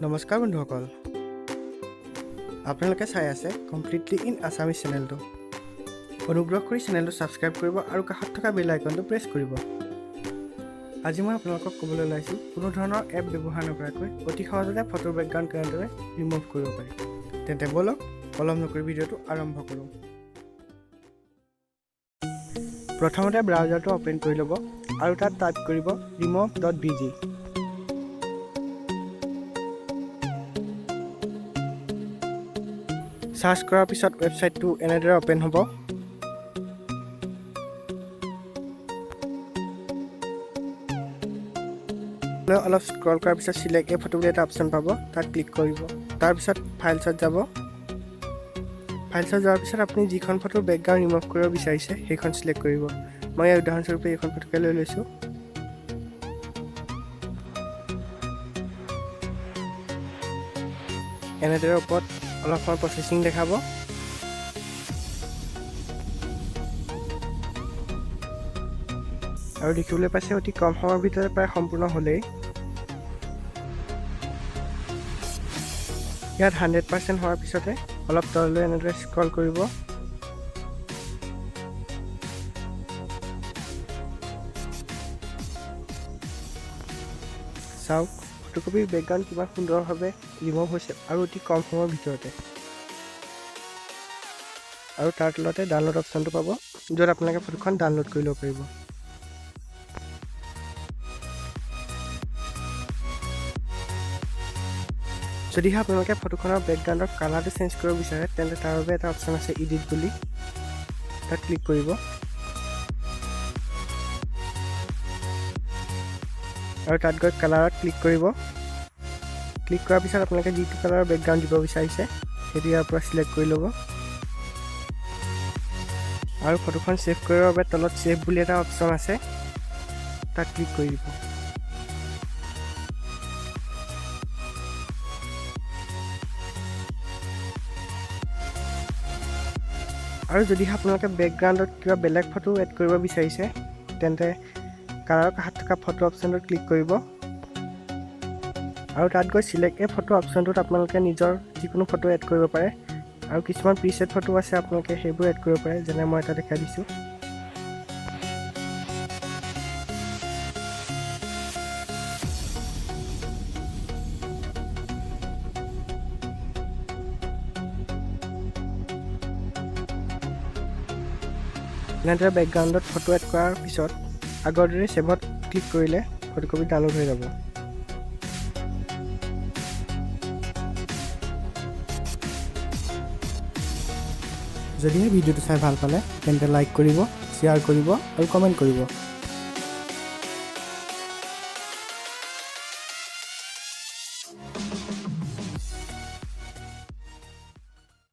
নমস্কাৰ বন্ধুসকল, আপোনালোকে চাই আছে কমপ্লিটলি ইন আছামিজ চেনেলটো। অনুগ্ৰহ কৰি চেনেলটো ছাবস্ক্ৰাইব কৰিব আৰু কাষত থকা বেল আইকনটো প্ৰেছ কৰিব। আজি মই আপোনালোকক ক'বলৈ ওলাইছোঁ কোনো ধৰণৰ এপ ব্যৱহাৰ নকৰাকৈ অতি সহজতে ফটোৰ বেকগ্ৰাউণ্ড কেনেদৰে ৰিমুভ কৰিব পাৰি। তেন্তে বলক পলম নকৰি ভিডিঅ'টো আৰম্ভ কৰোঁ। প্ৰথমতে ব্ৰাউজাৰটো অ'পেন কৰি ল'ব আৰু তাত টাইপ কৰিব Remove.bg। সাৰ্চ কৰাৰ পিছত ৱেবছাইটটো এনেদৰে অ'পেন হ'ব। অলপ স্ক্ৰল কৰাৰ পিছত চিলেক্ট এ ফটো বুলি এটা অপশ্যন পাব, তাত ক্লিক কৰিব। তাৰপিছত ফাইলছত যাব। ফাইলছত যোৱাৰ পিছত আপুনি যিখন ফটোৰ বেকগ্ৰাউণ্ড ৰিমুভ কৰিব বিচাৰিছে সেইখন চিলেক্ট কৰিব। মই ইয়াৰ উদাহৰণস্বৰূপে এইখন ফটোকে লৈ লৈছোঁ। এনেদৰে ওপৰত অলপ সময় প্ৰচেছিং দেখাব। আৰু দেখিবলৈ পাইছে অতি কম সময়ৰ ভিতৰতে প্ৰায় সম্পূৰ্ণ হ'লেই। ইয়াত 100% হোৱাৰ পিছতে অলপ তললৈ এনেদৰে স্ক্ৰল কৰিব। চাওক ফটোকপিৰ বেকগ্ৰাউণ্ড কিমান সুন্দৰভাৱে ৰিমুভ হৈছে আৰু অতি কম সময়ৰ ভিতৰতে। আৰু তাৰ তলতে ডাউনলোড অপশ্যনটো পাব, য'ত আপোনালোকে ফটোখন ডাউনলোড কৰি ল'ব পাৰিব। যদিহে আপোনালোকে ফটোখনৰ বেকগ্ৰাউণ্ডৰ কালাৰটো চেঞ্জ কৰিব বিচাৰে তেন্তে তাৰ বাবে এটা অপশ্যন আছে এডিট বুলি, তাত ক্লিক কৰিব। আৰু তাত গৈ কালাৰত ক্লিক কৰিব। ক্লিক কৰাৰ পিছত আপোনালোকে যিটো কালাৰৰ বেকগ্ৰাউণ্ড দিব বিচাৰিছে সেইটো ইয়াৰ পৰা চিলেক্ট কৰি ল'ব। আৰু ফটোখন ছেভ কৰিবৰ বাবে তলত ছেভ বুলি এটা অপশ্যন আছে, তাত ক্লিক কৰি দিব। আৰু যদিহে আপোনালোকে বেকগ্ৰাউণ্ডত কিবা বেলেগ ফটো এড কৰিব বিচাৰিছে তেন্তে কালাৰৰ কাষত থকা ফটো অপশ্যনটোত ক্লিক কৰিব। আৰু তাত গৈ চিলেক্ট এ ফটো অপশ্যনটোত আপোনালোকে নিজৰ যিকোনো ফটো এড কৰিব পাৰে। আৰু কিছুমান প্ৰিছেট ফটো আছে, আপোনালোকে সেইবোৰ এড কৰিব পাৰে, যেনে মই এটা দেখাই দিছোঁ। এনেদৰে বেকগ্ৰাউণ্ডত ফটো এড কৰাৰ পিছত আগৰ দৰে ছেভত ক্লিক কৰিলে ফটোকপি ডাউনলোড হৈ যাব। যদিহে ভিডিঅ'টো চাই ভাল পালে তেন্তে লাইক কৰিব, শ্বেয়াৰ কৰিব আৰু কমেণ্ট কৰিব।